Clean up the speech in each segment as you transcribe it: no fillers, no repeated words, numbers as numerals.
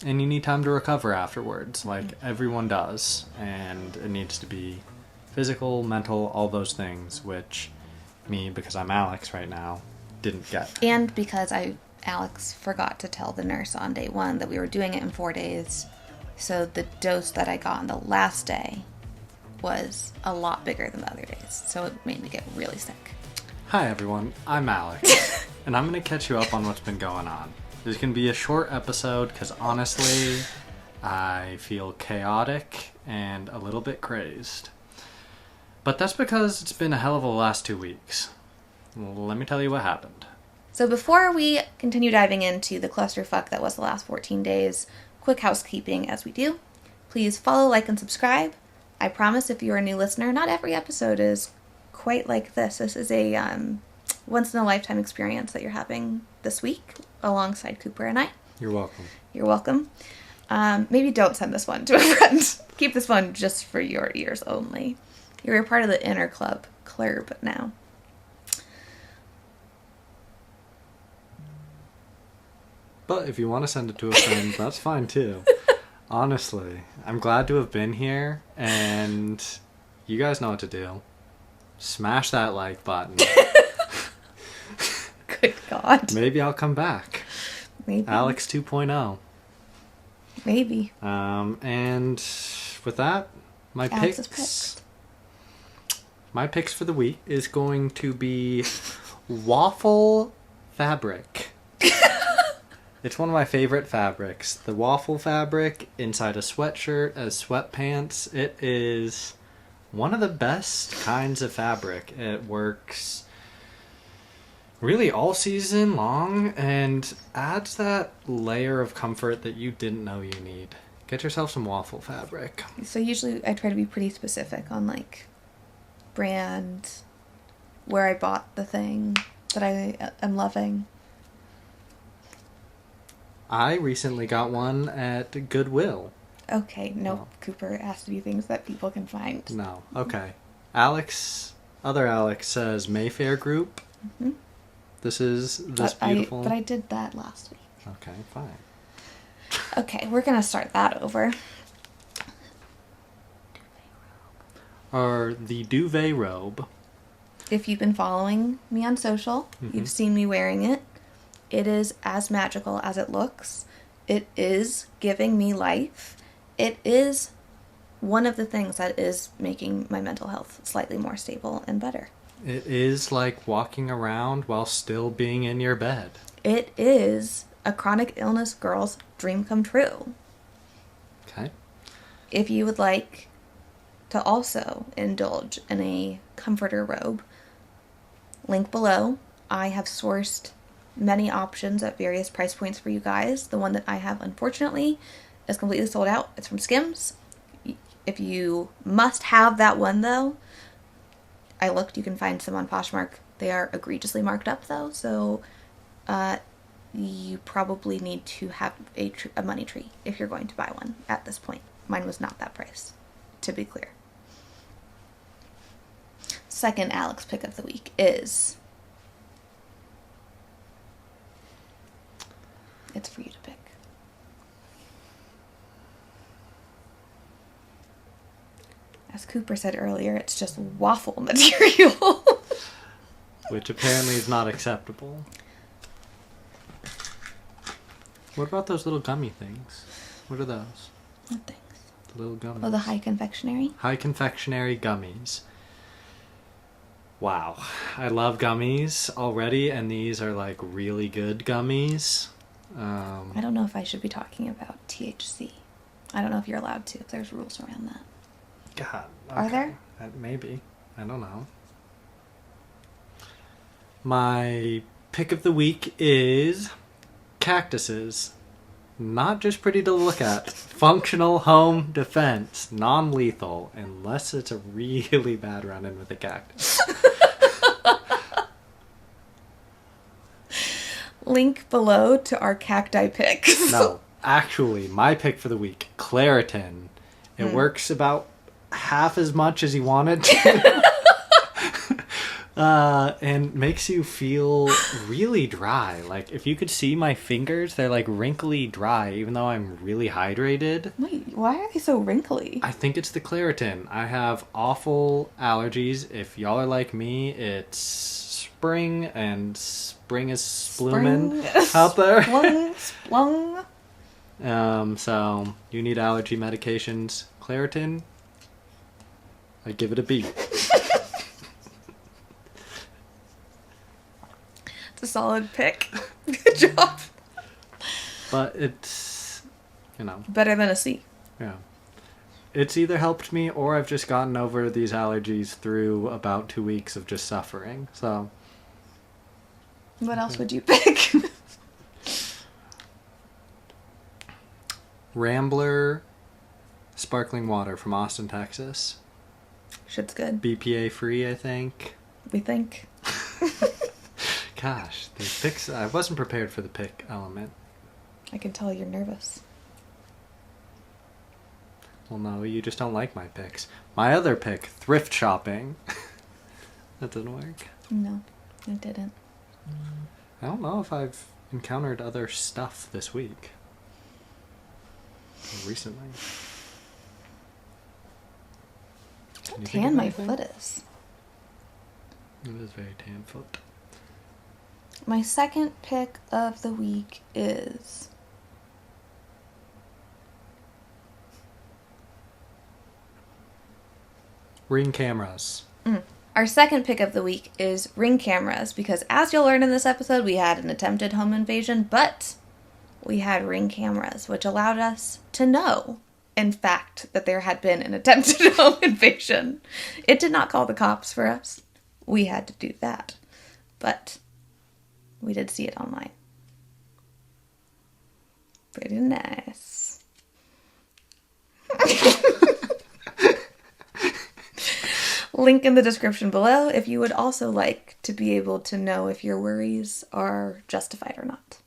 And you need time to recover afterwards, like everyone does. And it needs to be physical, mental, all those things, which me, because I'm Alex right now, didn't get. And because Alex forgot to tell the nurse on day 1 that we were doing it in 4 days. So the dose that I got on the last day was a lot bigger than the other days. So it made me get really sick. Hi everyone, I'm Alex, and I'm going to catch you up on what's been going on. This can be a short episode because honestly, I feel chaotic and a little bit crazed. But that's because it's been a hell of a last 2 weeks. Let me tell you what happened. So before we continue diving into the clusterfuck that was the last 14 days, quick housekeeping as we do. Please follow, like, and subscribe. I promise if you're a new listener, not every episode is quite like this. This is a once-in-a-lifetime experience that you're having this week alongside Cooper and I. You're welcome. You're welcome. Maybe don't send this one to a friend. Keep this one just for your ears only. You're a part of the inner club now. But if you want to send it to a friend, that's fine too. Honestly, I'm glad to have been here, and you guys know what to do. Smash that like button. Good God. Maybe I'll come back. Maybe. Alex 2.0. Maybe. And with that, my picks for the week is going to be waffle fabric. It's one of my favorite fabrics. The waffle fabric inside a sweatshirt as sweatpants. It is one of the best kinds of fabric. It works really all season long and adds that layer of comfort that you didn't know you need. Get yourself some waffle fabric. So usually I try to be pretty specific on like brand, where I bought the thing that I am loving. I recently got one at Goodwill. Okay, no, Cooper, it has to be things that people can find. No, okay. Other Alex says Mayfair Group. Mm-hmm. This is beautiful. But I did that last week. Okay, fine. Okay, we're going to start that over. Or the duvet robe. If you've been following me on social, you've seen me wearing it. It is as magical as it looks. It is giving me life. It is one of the things that is making my mental health slightly more stable and better. It is like walking around while still being in your bed. It is a chronic illness girl's dream come true. Okay. If you would like to also indulge in a comforter robe, link below. I have sourced many options at various price points for you guys. The one that I have, unfortunately, is completely sold out. It's from Skims. If you must have that one, though, I looked. You can find some on Poshmark. They are egregiously marked up, though, so you probably need to have a money tree if you're going to buy one at this point. Mine was not that price, to be clear. Second Alex pick of the week is... It's for you to pick. As Cooper said earlier, it's just waffle material. Which apparently is not acceptable. What about those little gummy things? What are those? What things? The little gummies. Oh, the high confectionery? High confectionery gummies. Wow. I love gummies already, and these are like really good gummies. I don't know if I should be talking about THC. I don't know if you're allowed to, if there's rules around that. God. Okay. Are there? Maybe. I don't know. My pick of the week is cactuses. Not just pretty to look at. Functional home defense. Non-lethal. Unless it's a really bad run-in with a cactus. Link below to our cacti picks. No. Actually, my pick for the week. Claritin. It works about half as much as you want it to. And makes you feel really dry. Like, if you could see my fingers, they're like wrinkly dry, even though I'm really hydrated. Wait, why are they so wrinkly? I think it's the Claritin. I have awful allergies. If y'all are like me, it's spring, and spring is splooming out there. Splung. So you need allergy medications. Claritin, I give it a B. It's a solid pick. Good job. But it's, you know. Better than a C. Yeah. It's either helped me or I've just gotten over these allergies through about 2 weeks of just suffering. So. What else would you pick? Rambler sparkling water from Austin, Texas. Shit's good. BPA free, I think. We think. Gosh, the picks. I wasn't prepared for the pick element. I can tell you're nervous. Well, no, you just don't like my picks. My other pick, thrift shopping. That didn't work. No, it didn't. I don't know if I've encountered other stuff this week. Or recently. How tan my foot is. It is very tan foot. My second pick of the week is Ring cameras. Our second pick of the week is Ring cameras, because as you'll learn in this episode, we had an attempted home invasion, but we had Ring cameras, which allowed us to know, in fact, that there had been an attempted home invasion. It did not call the cops for us. We had to do that. But we did see it online. Pretty nice. Link in the description below if you would also like to be able to know if your worries are justified or not.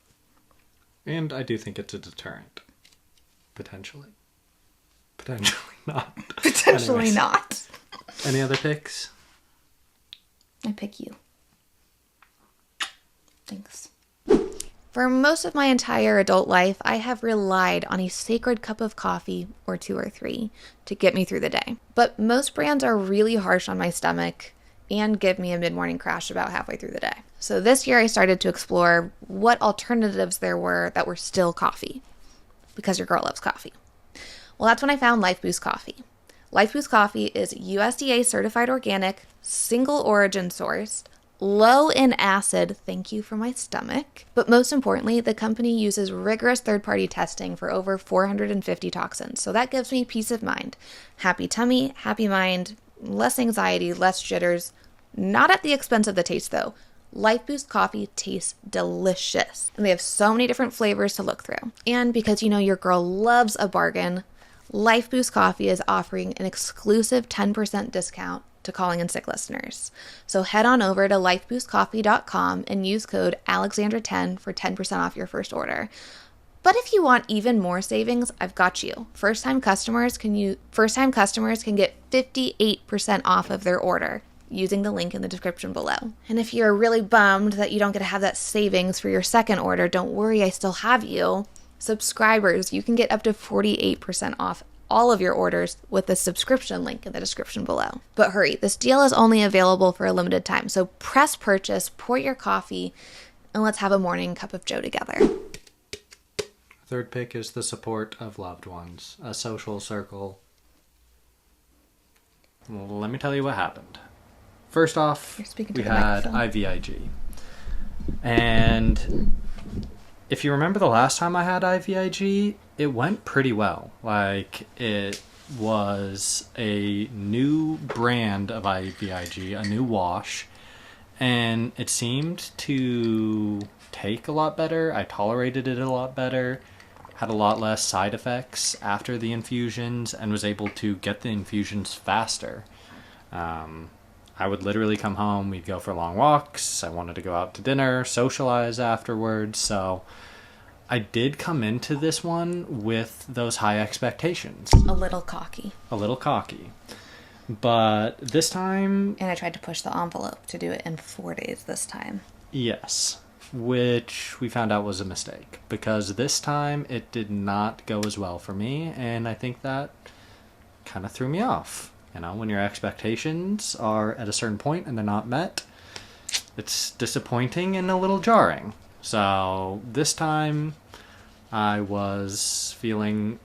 And I do think it's a deterrent. Potentially. Potentially not. Potentially Anyways. not. Any other picks? I pick you. Thanks. For most of my entire adult life, I have relied on a sacred cup of coffee, or 2 or 3, to get me through the day. But most brands are really harsh on my stomach and give me a mid-morning crash about halfway through the day. So this year I started to explore what alternatives there were that were still coffee, because your girl loves coffee. Well, that's when I found Lifeboost coffee. Lifeboost coffee is USDA certified organic, single origin sourced, low in acid, thank you for my stomach. But most importantly, the company uses rigorous third-party testing for over 450 toxins. So that gives me peace of mind. Happy tummy, happy mind, less anxiety, less jitters. Not at the expense of the taste though. Lifeboost coffee tastes delicious. And they have so many different flavors to look through. And because you know your girl loves a bargain, Lifeboost coffee is offering an exclusive 10% discount to Calling in Sick listeners. So head on over to lifeboostcoffee.com and use code Alexandra10 for 10% off your first order. But if you want even more savings, I've got you. First-time customers can get 58% off of their order using the link in the description below. And if you're really bummed that you don't get to have that savings for your second order, don't worry, I still have you. Subscribers, you can get up to 48% off all of your orders with the subscription link in the description below. But hurry, this deal is only available for a limited time, so press purchase, pour your coffee, and let's have a morning cup of joe together. Third pick is the support of loved ones, a social circle. Well, let me tell you what happened. First off, we had IVIG. And if you remember the last time I had IVIG, it went pretty well. Like, it was a new brand of IVIG, a new wash, and it seemed to take a lot better. I tolerated it a lot better, had a lot less side effects after the infusions, and was able to get the infusions faster. I would literally come home, we'd go for long walks, I wanted to go out to dinner, socialize afterwards, so I did come into this one with those high expectations. A little cocky. But this time, And I tried to push the envelope to do it in 4 days this time. yes, which we found out was a mistake because this time it did not go as well for me, and I think that kind of threw me off. You know, when your expectations are at a certain point and they're not met, it's disappointing and a little jarring. So this time I was feeling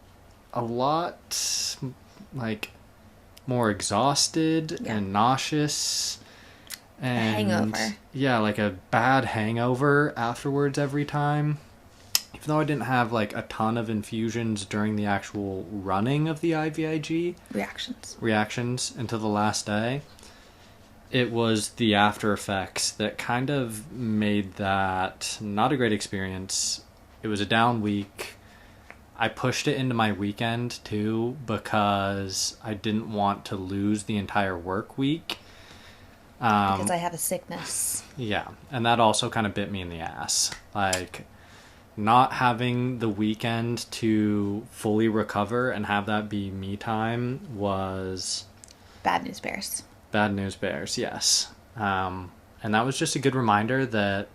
a lot like more exhausted and nauseous. And a hangover. Yeah, like a bad hangover afterwards every time. Even though I didn't have like a ton of infusions during the actual running of the IVIG reactions until the last day, it was the after effects that kind of made that not a great experience. It was a down week. I pushed it into my weekend too because I didn't want to lose the entire work week. Because I have a sickness. Yeah, and that also kind of bit me in the ass. Like, not having the weekend to fully recover and have that be me time was... Bad news bears. Bad news bears, yes. And that was just a good reminder that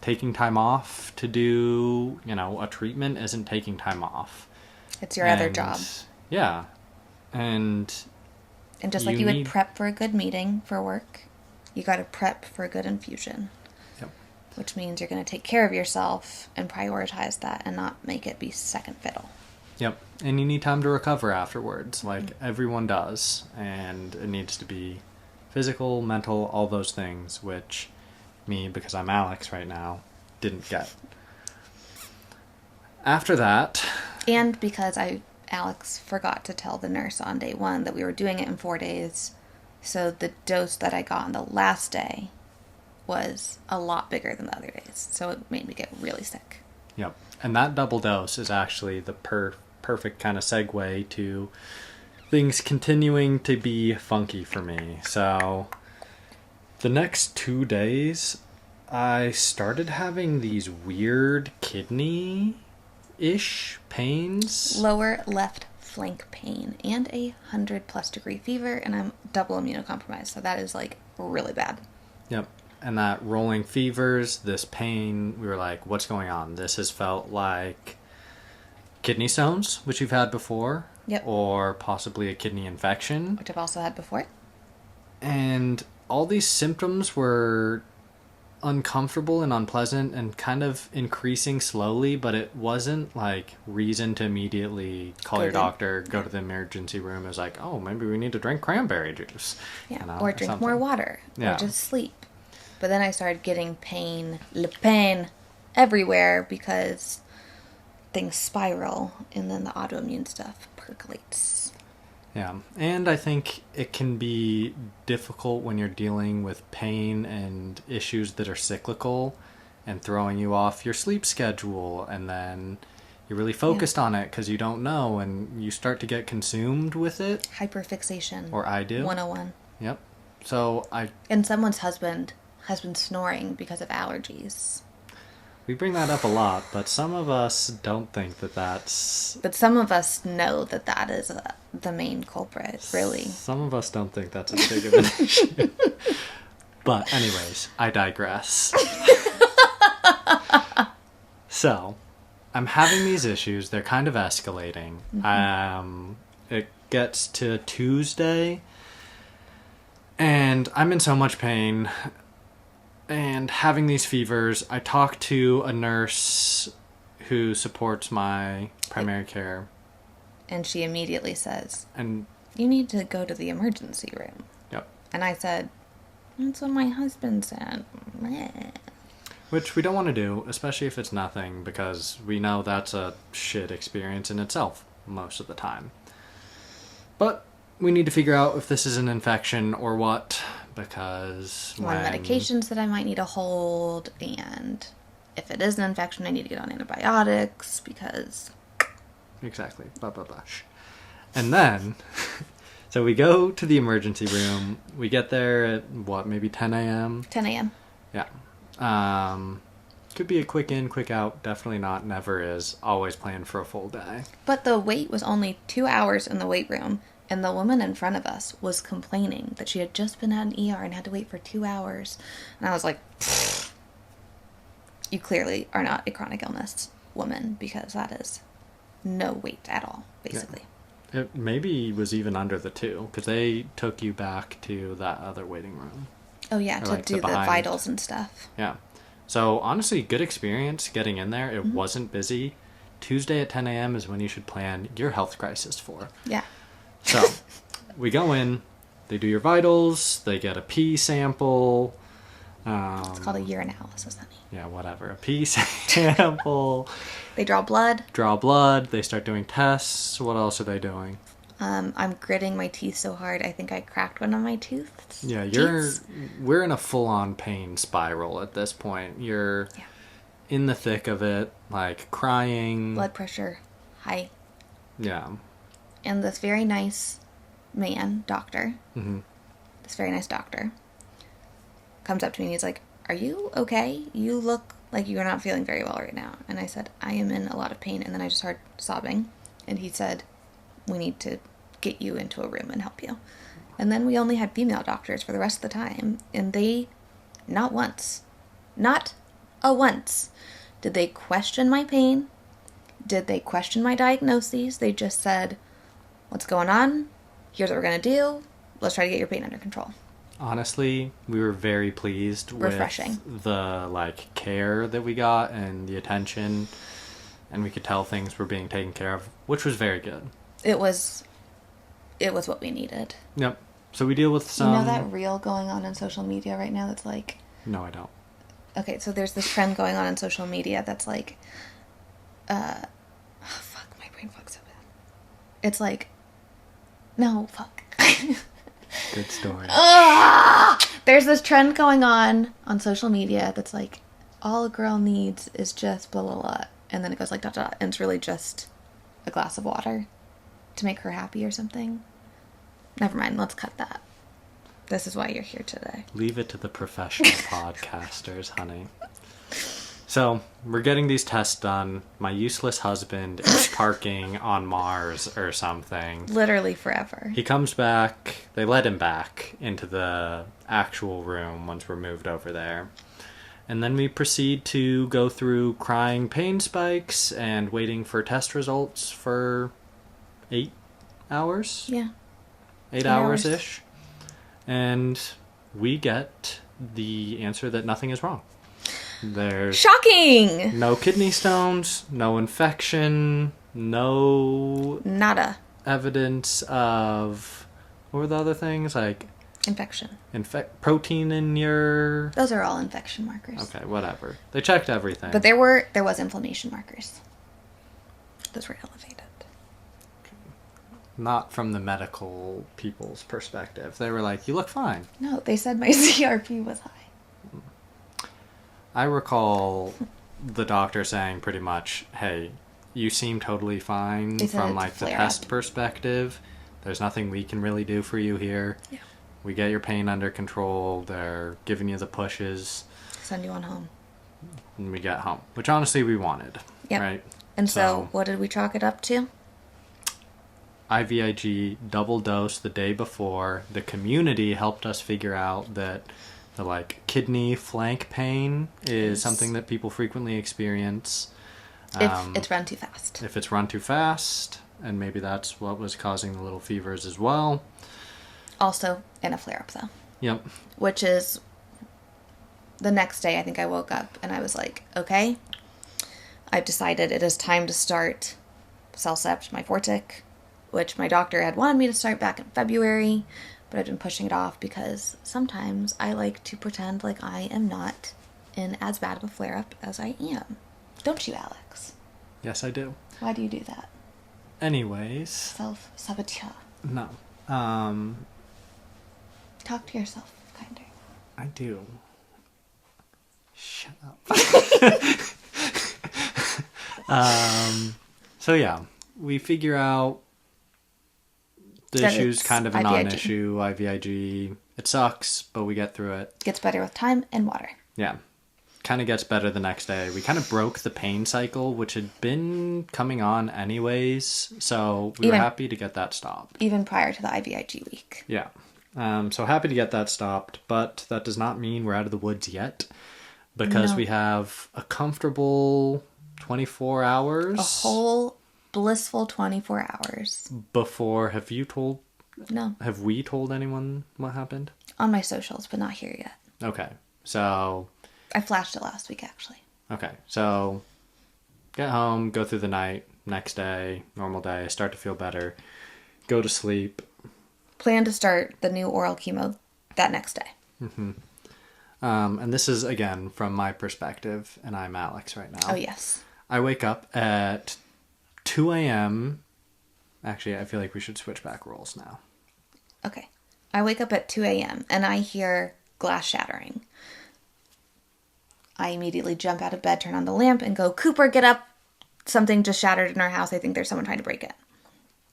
taking time off to do, a treatment isn't taking time off. It's your other job. Yeah. And just like you would prep for a good meeting for work, you got to prep for a good infusion. Yep. Which means you're going to take care of yourself and prioritize that and not make it be second fiddle. Yep. And you need time to recover afterwards, like everyone does. And it needs to be physical, mental, all those things, which me, because I'm Alex right now, didn't get. After that... And because Alex forgot to tell the nurse on day 1 that we were doing it in 4 days, so the dose that I got on the last day was a lot bigger than the other days, so it made me get really sick. Yep. And that double dose is actually the perfect kind of segue to things continuing to be funky for me. So the next 2 days, I started having these weird kidney-ish pains. Lower left flank pain and 100+ degree fever, and I'm double immunocompromised, so that is like really bad. Yep. And that rolling fevers, this pain, we were like, what's going on? This has felt like kidney stones, which you've had before. Yep. Or possibly a kidney infection. Which I've also had before. And all these symptoms were uncomfortable and unpleasant and kind of increasing slowly, but it wasn't like reason to immediately call your doctor, go to the emergency room. It was like, oh, maybe we need to drink cranberry juice. Yeah, or drink more water. Yeah. Or just sleep. But then I started getting pain everywhere because things spiral and then the autoimmune stuff percolates. Yeah, and I think it can be difficult when you're dealing with pain and issues that are cyclical and throwing you off your sleep schedule, and then you're really focused on it because you don't know, and you start to get consumed with it. Hyperfixation. Or I do. 101. Yep. So And someone's husband has been snoring because of allergies. We bring that up a lot, but some of us don't think that that's... But some of us know that is the main culprit, really. Some of us don't think that's a big of an issue. But anyways, I digress. So, I'm having these issues. They're kind of escalating. Mm-hmm. It gets to Tuesday, and I'm in so much pain. And having these fevers, I talked to a nurse who supports my primary care. And she immediately says, "And you need to go to the emergency room." Yep. And I said, "That's what my husband said." Which we don't want to do, especially if it's nothing, because we know that's a shit experience in itself most of the time. But we need to figure out if this is an infection or what. Because on medications that I might need to hold, and if it is an infection, I need to get on antibiotics because... Exactly. Blah, blah, blah. And then, so we go to the emergency room. We get there at, maybe 10 a.m.? 10 a.m. Yeah. Could be a quick in, quick out. Definitely not. Never is. Always plan for a full day. But the wait was only 2 hours in the wait room And the woman in front of us was complaining that she had just been at an ER and had to wait for 2 hours. And I was like, you clearly are not a chronic illness woman, because that is no wait at all, basically. Yeah. It maybe was even under the 2, because they took you back to that other waiting room. Oh, yeah, to do the vitals and stuff. Yeah. So, honestly, good experience getting in there. It wasn't busy. Tuesday at 10 a.m. is when you should plan your health crisis for. Yeah. So, we go in, they do your vitals, they get a pee sample. It's called a urinalysis, honey. Yeah, whatever. A pee sample. They draw blood. They start doing tests. What else are they doing? I'm gritting my teeth so hard, I think I cracked one of my teeth. Yeah, we're in a full-on pain spiral at this point. You're in the thick of it, like crying. Blood pressure high. Yeah. And this very nice doctor, comes up to me and he's like, "Are you okay? You look like you're not feeling very well right now." And I said, "I am in a lot of pain." And then I just started sobbing. And he said, "We need to get you into a room and help you." And then we only had female doctors for the rest of the time. And they, not once, did they question my pain. Did they question my diagnoses? They just said, "What's going on? Here's what we're going to do. Let's try to get your pain under control." Honestly, we were very pleased with the care that we got and the attention, and we could tell things were being taken care of, which was very good. It was what we needed. Yep. So we deal with some... You know that reel going on social media right now that's like... No, I don't. Okay, so there's this trend going on social media that's like... fuck, my brain fucks so bad. It's like... No, fuck. Good story. There's this trend going on social media that's like, all a girl needs is just blah, blah, blah. And then it goes like dot, dot, and it's really just a glass of water to make her happy or something. Never mind, let's cut that. This is why you're here today. Leave it to the professional podcasters, honey. So, we're getting these tests done. My useless husband is parking on Mars or something. Literally forever. He comes back. They let him back into the actual room once we're moved over there. And then we proceed to go through crying pain spikes and waiting for test results for 8 hours? Yeah. 8 hours-ish. And we get the answer that nothing is wrong. There's shocking! No kidney stones, no infection, no... Nada. Evidence of... What were the other things? Like... Infection. Protein in your... Those are all infection markers. Okay, whatever. They checked everything. But there was inflammation markers. Those were elevated. Not from the medical people's perspective. They were like, you look fine. No, they said my CRP was high. I recall the doctor saying pretty much, hey, you seem totally fine from like the test perspective. There's nothing we can really do for you here. Yeah. We get your pain under control. They're giving you the pushes. Send you on home. And we get home, which honestly we wanted. Yep. Right? And so what did we chalk it up to? IVIG double dose the day before. The community helped us figure out that the kidney flank pain is something that people frequently experience. If it's run too fast. If it's run too fast, and maybe that's what was causing the little fevers as well. Also in a flare-up, though. Yep. Which is the next day I think I woke up and I was like, okay, I've decided it is time to start Cellcept, my Fortic, which my doctor had wanted me to start back in February, but I've been pushing it off because sometimes I like to pretend like I am not in as bad of a flare-up as I am. Don't you, Alex? Yes, I do. Why do you do that? Anyways. Self-sabotage. No. Talk to yourself kinder. I do. Shut up. So yeah, we figure out the issue's kind of a non-issue. IVIG. It sucks, but we get through it. Gets better with time and water. Yeah. kind of gets better the next day. We kind of broke the pain cycle, which had been coming on anyways. So we were happy to get that stopped. Even prior to the IVIG week. Yeah. So happy to get that stopped, but that does not mean we're out of the woods yet, because we have a comfortable 24 hours. A whole blissful 24 hours. Before, have you told? No. Have we told anyone what happened? On my socials, but not here yet. Okay. So. I flashed it last week, actually. Okay. So get home, go through the night, next day, normal day, I start to feel better, go to sleep. Plan to start the new oral chemo that next day. Mm-hmm. And this is, again, from my perspective, and I'm Alex right now. Oh, yes. I wake up at 2 a.m. Actually, I feel like we should switch back roles now. Okay. I wake up at 2 a.m. and I hear glass shattering. I immediately jump out of bed, turn on the lamp, and go, Cooper, get up. Something just shattered in our house. I think there's someone trying to break it.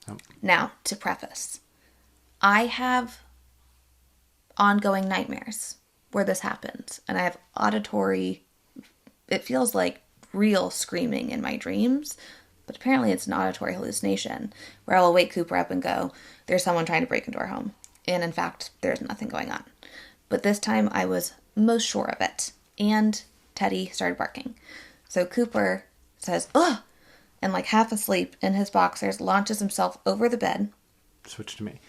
Oh. Now, to preface, I have ongoing nightmares where this happens. And I have auditory, it feels like real screaming in my dreams. But apparently it's an auditory hallucination where I will wake Cooper up and go, there's someone trying to break into our home. And in fact, there's nothing going on. But this time I was most sure of it. And Teddy started barking. So Cooper says, ugh! And like half asleep in his boxers, launches himself over the bed. Switch to me.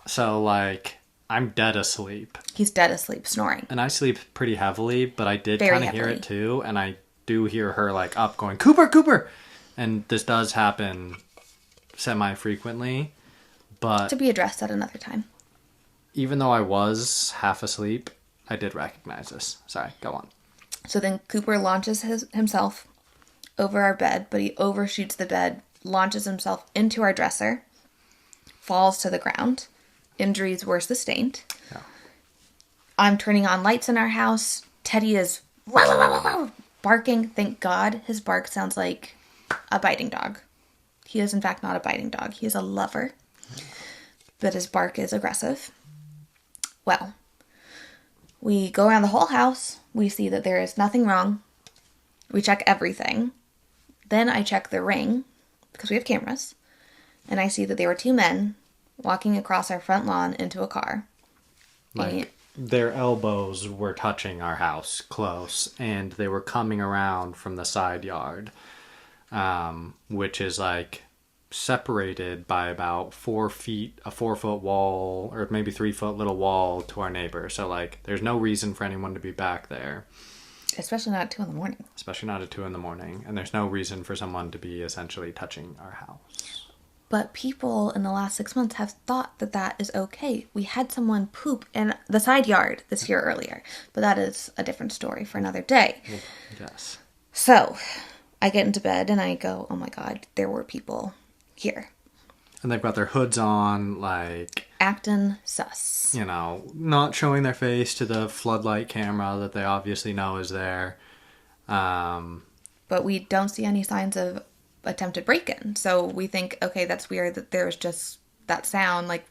So like, I'm dead asleep. He's dead asleep, snoring. And I sleep pretty heavily, but I did kind of hear it too. And I do hear her like up going, Cooper, Cooper! And this does happen semi-frequently, but... To be addressed at another time. Even though I was half asleep, I did recognize this. Sorry, go on. So then Cooper launches himself over our bed, but he overshoots the bed, launches himself into our dresser, falls to the ground. Injuries were sustained. Yeah. I'm turning on lights in our house. Teddy is barking. Thank God his bark sounds like a biting dog. He is in fact not a biting dog. He is a lover. But his bark is aggressive. Well, we go around the whole house. We see that there is nothing wrong. We check everything. Then I check the ring, because we have cameras. And I see that there were two men walking across our front lawn into a car. Like, their elbows were touching our house close, and they were coming around from the side yard, which is like separated by about 4 feet, a 4-foot wall, or maybe 3-foot little wall to our neighbor. So like, there's no reason for anyone to be back there. Especially not at 2 in the morning. Especially not at 2 in the morning. And there's no reason for someone to be essentially touching our house. But people in the last 6 months have thought that that is okay. We had someone poop in the side yard this year earlier. But that is a different story for another day. Yes. So, I get into bed and I go, oh my God, there were people here. And they've got their hoods on, like... acting sus. You know, not showing their face to the floodlight camera that they obviously know is there. But we don't see any signs of attempted break-in. So we think, okay, that's weird that there was just that sound. Like,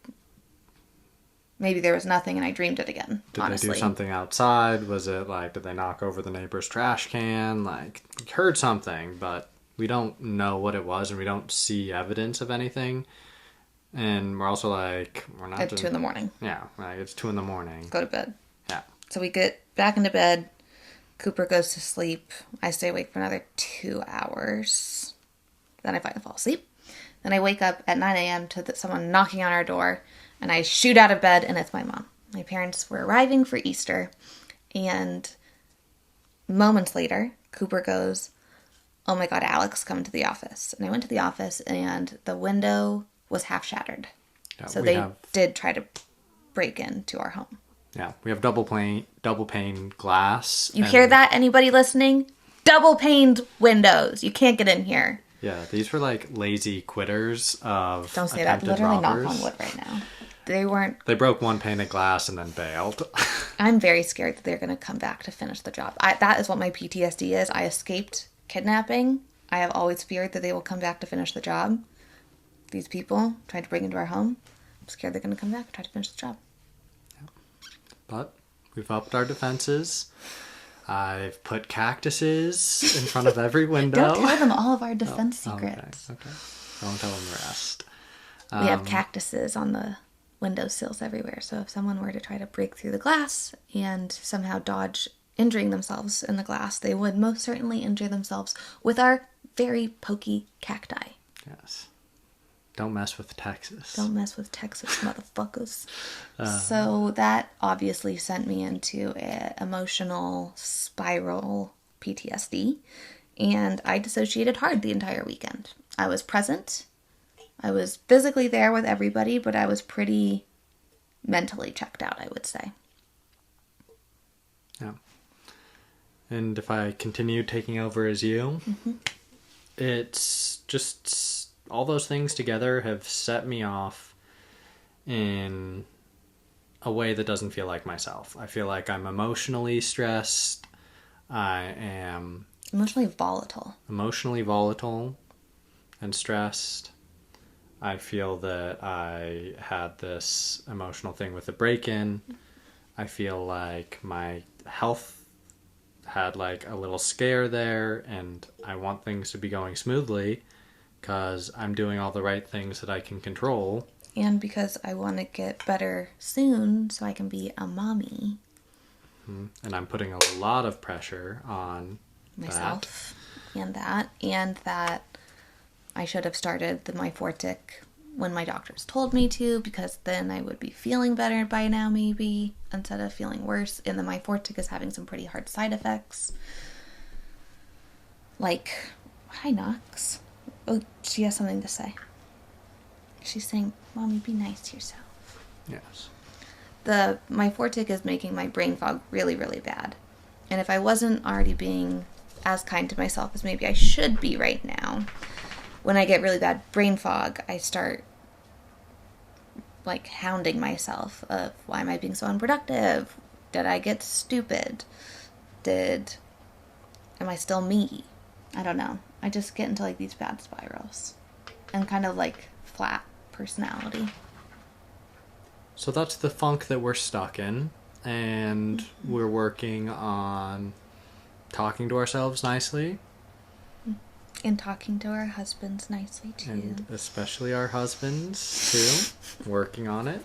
maybe there was nothing and I dreamed it again, honestly. Did they do something outside? Was it like, did they knock over the neighbor's trash can? Like, heard something, but we don't know what it was and we don't see evidence of anything. And we're also like, we're not... At 2 in the morning. Yeah, like it's 2 in the morning. Go to bed. Yeah. So we get back into bed. Cooper goes to sleep. I stay awake for another 2 hours. Then I finally fall asleep. Then I wake up at 9 a.m. to someone knocking on our door. And I shoot out of bed and it's my mom. My parents were arriving for Easter. And moments later, Cooper goes, oh my God, Alex, come to the office. And I went to the office and the window was half shattered. Yeah, so they did try to break into our home. Yeah, we have double pane glass. You hear that, anybody listening? Double paned windows. You can't get in here. Yeah, these were like lazy quitters of Don't say that. Literally knock on wood right now. They weren't... They broke one pane of glass and then bailed. I'm very scared that they're going to come back to finish the job. That is what my PTSD is. I escaped kidnapping. I have always feared that they will come back to finish the job. These people tried to break into our home. I'm scared they're going to come back and try to finish the job. Yeah. But we've upped our defenses. I've put cactuses in front of every window. Don't tell them all of our defense secrets. Okay. I won't tell them the rest. We have cactuses on the windowsills everywhere, so if someone were to try to break through the glass and somehow dodge injuring themselves in the glass, they would most certainly injure themselves with our very pokey cacti. Yes. Don't mess with Texas. Don't mess with Texas, motherfuckers. So that obviously sent me into an emotional spiral PTSD, and I dissociated hard the entire weekend. I was present. I was physically there with everybody, but I was pretty mentally checked out, I would say. Yeah. And if I continue taking over as you, it's just all those things together have set me off in a way that doesn't feel like myself. I feel like I'm emotionally stressed. I am Emotionally volatile and stressed. I feel that I had this emotional thing with the break-in. I feel like my health had like a little scare there, and I want things to be going smoothly because I'm doing all the right things that I can control. And because I want to get better soon so I can be a mommy. And I'm putting a lot of pressure on myself and that I should have started the Myfortic when my doctors told me to, because then I would be feeling better by now maybe, instead of feeling worse. And the Myfortic is having some pretty hard side effects. Like, hi Knox. Oh, she has something to say. She's saying, Mommy, be nice to yourself. Yes. The Myfortic is making my brain fog really, really bad. And if I wasn't already being as kind to myself as maybe I should be right now, when I get really bad brain fog, I start like hounding myself of, why am I being so unproductive? Did I get stupid? Am I still me? I don't know. I just get into like these bad spirals and kind of like flat personality. So that's the funk that we're stuck in, and we're working on talking to ourselves nicely. And talking to our husbands nicely, too. And especially our husbands, too. Working on it.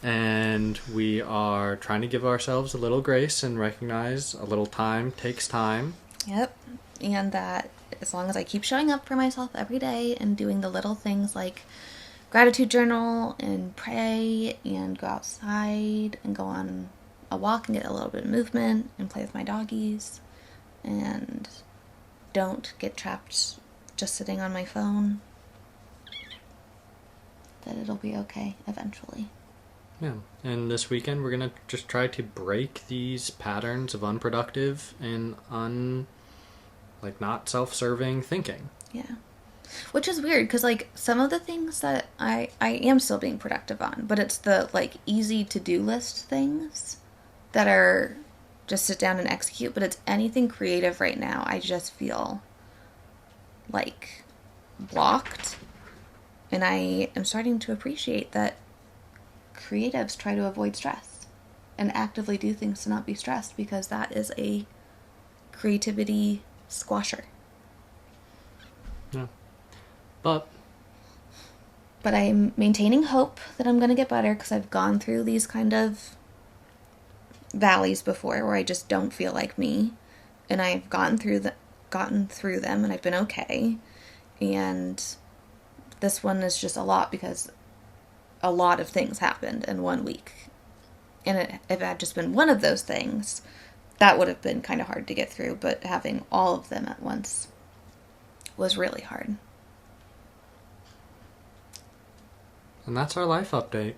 And we are trying to give ourselves a little grace and recognize a little time takes time. Yep. And that as long as I keep showing up for myself every day and doing the little things like gratitude journal and pray and go outside and go on a walk and get a little bit of movement and play with my doggies and don't get trapped just sitting on my phone, that it'll be okay eventually. Yeah. And this weekend we're going to just try to break these patterns of unproductive and not self-serving thinking. Yeah. Which is weird, because, like, some of the things that I am still being productive on, but it's the, like, easy to-do list things that are just sit down and execute, but it's anything creative right now. I just feel, like, blocked, and I am starting to appreciate that creatives try to avoid stress and actively do things to not be stressed, because that is a creativity squasher. Yeah. But I'm maintaining hope that I'm going to get better, because I've gone through these kind of valleys before where I just don't feel like me, and I've gotten through them, and I've been okay. And this one is just a lot, because a lot of things happened in 1 week. And if it had just been one of those things, that would have been kind of hard to get through, but having all of them at once was really hard. And that's our life update.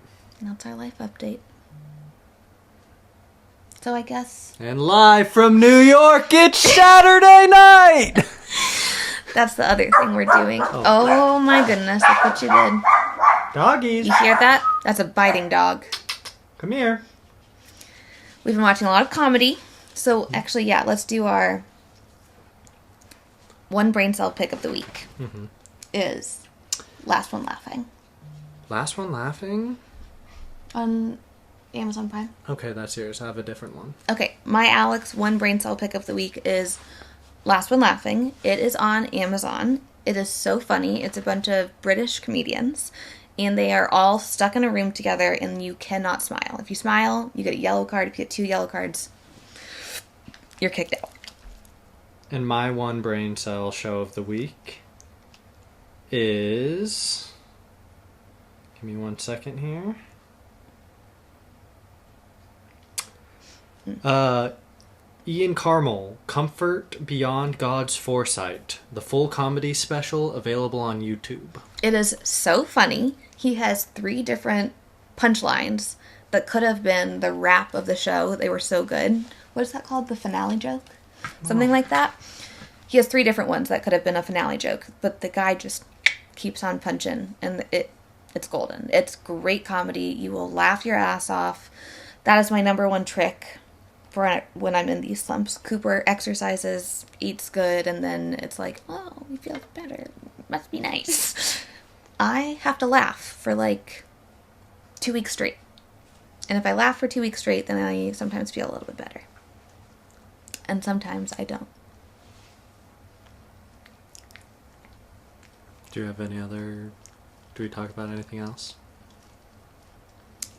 So I guess... And live from New York, it's Saturday night! That's the other thing we're doing. Oh my goodness, look what you did. Doggies. You hear that? That's a biting dog. Come here. We've been watching a lot of comedy. So actually, yeah, let's do our one brain cell pick of the week. Is Last One Laughing. Last One Laughing? On Amazon Prime. Okay, that's yours. I have a different one. Okay, my Alex one brain cell pick of the week is Last One Laughing. It is on Amazon. It is so funny. It's a bunch of British comedians, and they are all stuck in a room together, and you cannot smile. If you smile, you get a yellow card. If you get 2 yellow cards, you're kicked out. And my one brain cell show of the week is... Give me 1 second here. Ian Carmel, Comfort Beyond God's Foresight, the full comedy special available on YouTube. It is so funny. He has 3 different punchlines that could have been the wrap of the show. They were so good. What is that called? The finale joke? Something like that. He has 3 different ones that could have been a finale joke, but the guy just keeps on punching, and it's golden. It's great comedy. You will laugh your ass off. That is my number 1 trick for when I'm in these slumps. Cooper exercises, eats good, and then it's like, oh, he feels better. Must be nice. I have to laugh for like 2 weeks straight. And if I laugh for 2 weeks straight, then I sometimes feel a little bit better. And sometimes I don't. Do you have any other... Do we talk about anything else?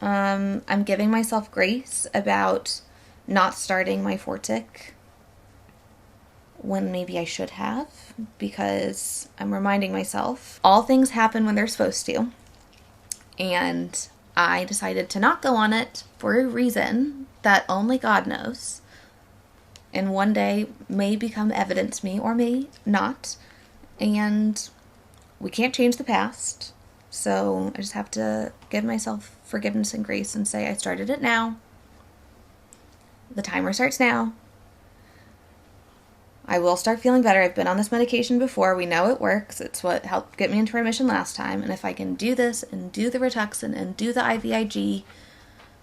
I'm giving myself grace about not starting my Fortic when maybe I should have, because I'm reminding myself all things happen when they're supposed to, and I decided to not go on it for a reason that only God knows, and one day may become evident to me or may not, and we can't change the past, so I just have to give myself forgiveness and grace and say I started it now. The timer starts now. I will start feeling better. I've been on this medication before. We know it works. It's what helped get me into remission last time. And if I can do this and do the Rituxan and do the IVIG,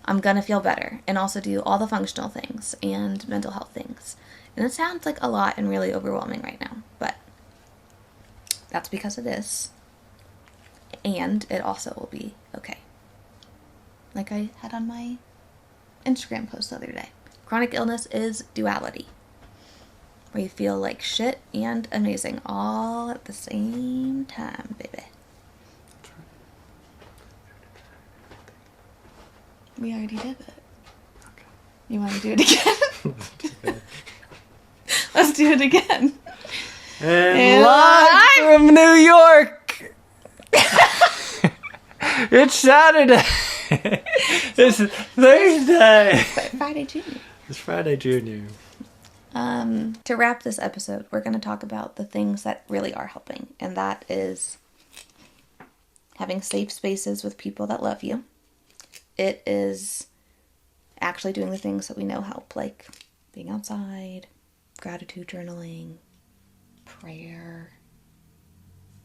I'm going to feel better. And also do all the functional things and mental health things. And it sounds like a lot and really overwhelming right now. But that's because it is. And it also will be okay. Like I had on my Instagram post the other day. Chronic illness is duality, where you feel like shit and amazing all at the same time, baby. We already did it. Okay. You want to do it again? Let's do it again. And live from New York, it's Saturday. It's Thursday. Friday Junior. It's Friday Junior. To wrap this episode, we're going to talk about the things that really are helping. And that is having safe spaces with people that love you. It is actually doing the things that we know help, like being outside, gratitude journaling, prayer,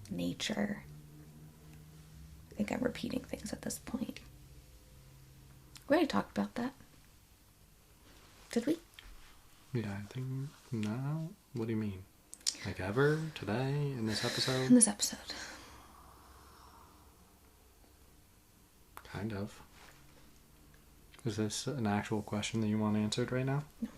nature. I think I'm repeating things at this point. We already talked about that. Did we? Yeah, I think... No? What do you mean? Like ever? Today? In this episode? In this episode. Kind of. Is this an actual question that you want answered right now? No.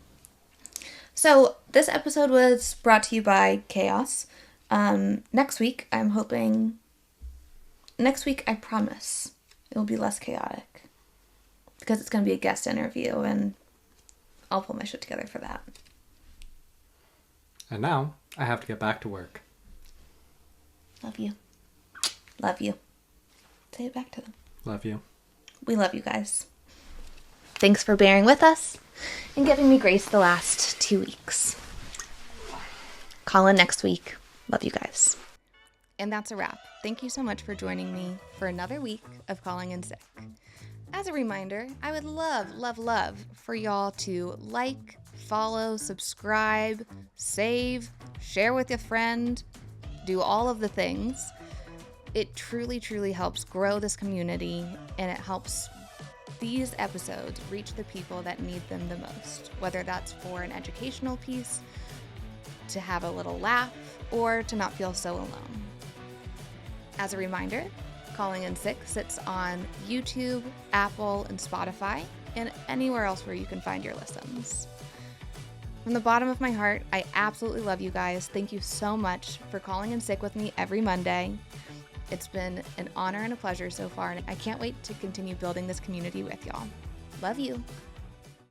So, this episode was brought to you by Chaos. Next week, I'm hoping... Next week, I promise, it will be less chaotic. Because it's going to be a guest interview, and I'll pull my shit together for that. And now, I have to get back to work. Love you. Love you. Say it back to them. Love you. We love you guys. Thanks for bearing with us and giving me grace the last 2 weeks. Call in next week. Love you guys. And that's a wrap. Thank you so much for joining me for another week of Calling in Sick. As a reminder, I would love for y'all to like, follow, subscribe, save, share with a friend, do all of the things. It truly helps grow this community, and it helps these episodes reach the people that need them the most, whether that's for an educational piece, to have a little laugh, or to not feel so alone. As a reminder, Calling in Sick sits on YouTube, Apple, and Spotify, and anywhere else where you can find your listens. From the bottom of my heart, I absolutely love you guys. Thank you so much for calling in sick with me every Monday. It's been an honor and a pleasure so far, and I can't wait to continue building this community with y'all. Love you.